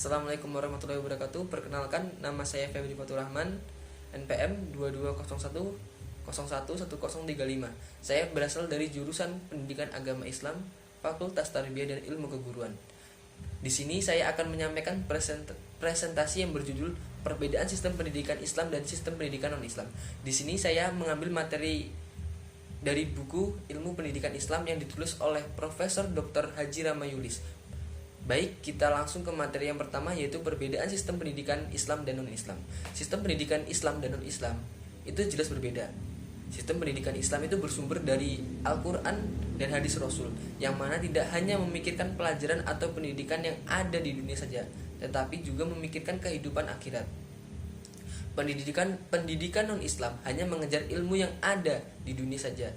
Assalamualaikum warahmatullahi wabarakatuh. Perkenalkan, nama saya Febri Fatur Rahman, NPM 2201011035. Saya berasal dari jurusan Pendidikan Agama Islam, Fakultas Tarbiyah dan Ilmu Keguruan. Di sini saya akan menyampaikan presentasi yang berjudul Perbedaan Sistem Pendidikan Islam dan Sistem Pendidikan Non-Islam. Di sini saya mengambil materi dari buku Ilmu Pendidikan Islam yang ditulis oleh Profesor Dr. Haji Ramayulis. Baik, kita langsung ke materi yang pertama, yaitu perbedaan sistem pendidikan Islam dan non-Islam. Sistem pendidikan Islam dan non-Islam itu jelas berbeda. Sistem pendidikan Islam itu bersumber dari Al-Quran dan hadis Rasul, yang mana tidak hanya memikirkan pelajaran atau pendidikan yang ada di dunia saja, tetapi juga memikirkan kehidupan akhirat. Pendidikan non-Islam hanya mengejar ilmu yang ada di dunia saja.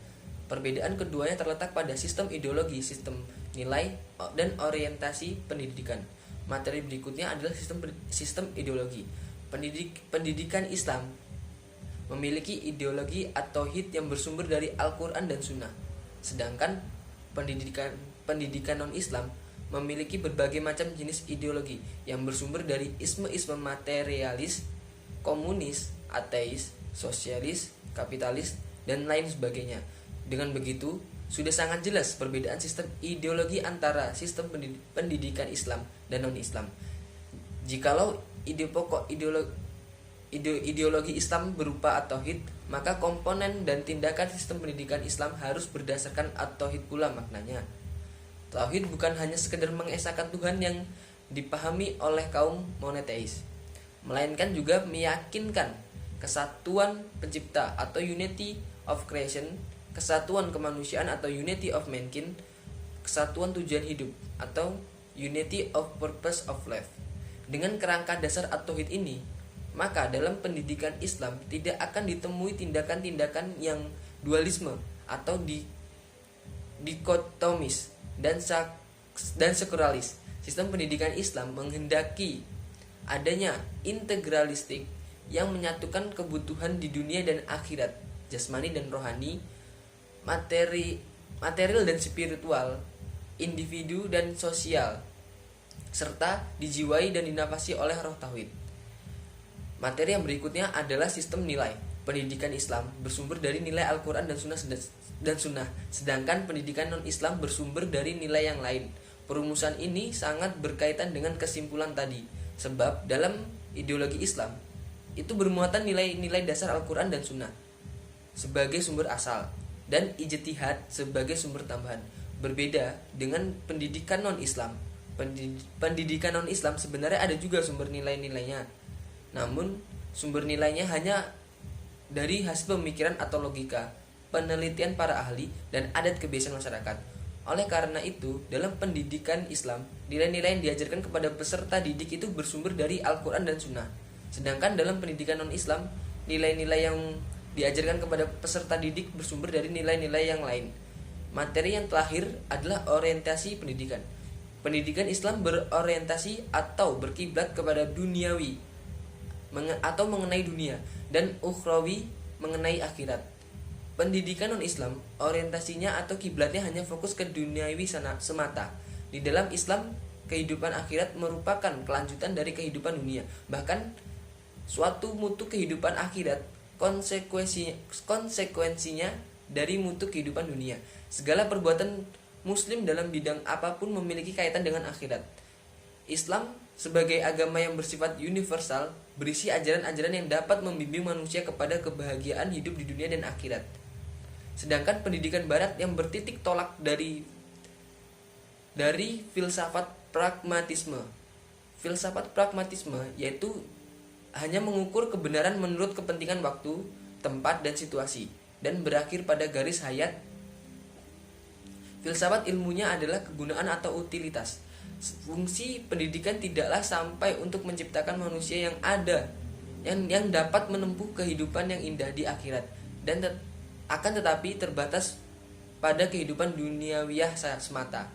Perbedaan keduanya terletak pada sistem ideologi, sistem nilai, dan orientasi pendidikan. Materi berikutnya adalah sistem ideologi. Pendidikan Islam memiliki ideologi atau tauhid yang bersumber dari Al-Quran dan Sunnah. Sedangkan pendidikan non-Islam memiliki berbagai macam jenis ideologi yang bersumber dari isme-isme materialis, komunis, ateis, sosialis, kapitalis, dan lain sebagainya. Dengan begitu, sudah sangat jelas perbedaan sistem ideologi antara sistem pendidikan Islam dan non-Islam. Jikalau ideologi Islam berupa at-tauhid, maka komponen dan tindakan sistem pendidikan Islam harus berdasarkan at-tauhid pula maknanya. Tauhid bukan hanya sekedar mengesahkan Tuhan yang dipahami oleh kaum monoteis, melainkan juga meyakinkan kesatuan pencipta atau unity of creation, kesatuan kemanusiaan atau unity of mankind, kesatuan tujuan hidup atau unity of purpose of life. Dengan kerangka dasar at-tauhid ini, maka dalam pendidikan Islam tidak akan ditemui tindakan-tindakan yang dualisme atau dikotomis dan sekularis. Sistem pendidikan Islam menghendaki adanya integralistik yang menyatukan kebutuhan di dunia dan akhirat, jasmani dan rohani, material dan spiritual, individu dan sosial, serta dijiwai dan dinafasi oleh roh tauhid. Materi yang berikutnya adalah sistem nilai. Pendidikan Islam bersumber dari nilai Al-Quran dan Sunnah, sedangkan pendidikan non-Islam bersumber dari nilai yang lain. Perumusan ini sangat berkaitan dengan kesimpulan tadi, sebab dalam ideologi Islam itu bermuatan nilai-nilai dasar Al-Quran dan Sunnah sebagai sumber asal, dan ijtihad sebagai sumber tambahan. Berbeda dengan pendidikan non-Islam. Pendidikan non-Islam sebenarnya ada juga sumber nilai-nilainya, namun sumber nilainya hanya dari hasil pemikiran atau logika, penelitian para ahli, dan adat kebiasaan masyarakat. Oleh karena itu, dalam pendidikan Islam, nilai-nilai yang diajarkan kepada peserta didik itu bersumber dari Al-Quran dan Sunnah. Sedangkan dalam pendidikan non-Islam, nilai-nilai yang diajarkan kepada peserta didik bersumber dari nilai-nilai yang lain. Materi yang terakhir adalah orientasi pendidikan. Pendidikan Islam berorientasi atau berkiblat kepada duniawi atau mengenai dunia, dan ukhrawi mengenai akhirat. Pendidikan non-Islam orientasinya atau kiblatnya hanya fokus ke duniawi semata. Di dalam Islam, kehidupan akhirat merupakan kelanjutan dari kehidupan dunia. Bahkan suatu mutu kehidupan akhirat konsekuensinya dari mutu kehidupan dunia. Segala perbuatan muslim dalam bidang apapun memiliki kaitan dengan akhirat. Islam sebagai agama yang bersifat universal berisi ajaran-ajaran yang dapat membimbing manusia kepada kebahagiaan hidup di dunia dan akhirat. Sedangkan pendidikan barat yang bertitik tolak dari filsafat pragmatisme. Filsafat pragmatisme yaitu hanya mengukur kebenaran menurut kepentingan waktu, tempat, dan situasi, dan berakhir pada garis hayat. Filsafat ilmunya adalah kegunaan atau utilitas. Fungsi pendidikan tidaklah sampai untuk menciptakan manusia yang ada, yang dapat menempuh kehidupan yang indah di akhirat, dan akan tetapi terbatas pada kehidupan duniawiyah semata.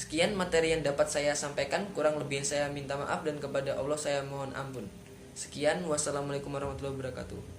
Sekian materi yang dapat saya sampaikan, kurang lebih saya minta maaf, dan kepada Allah saya mohon ampun. Sekian, wassalamualaikum warahmatullahi wabarakatuh.